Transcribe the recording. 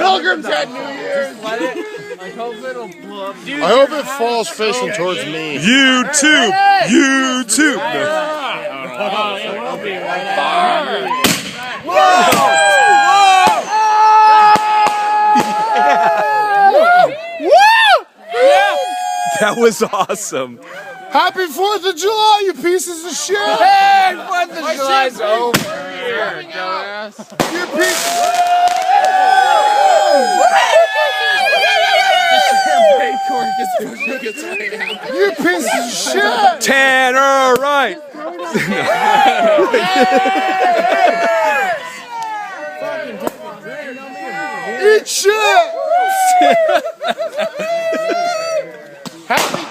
Pilgrims at New Year's. Let it. I hope it'll blow up. I hope it falls facing towards me. YouTube! YouTube! No. It will be right after. That was awesome. Happy 4th of July, you pieces of shit! Hey, 4th of July's over here, dumbass. You pieces You pieces of shit! Tanner Wright! Eat shit! Happy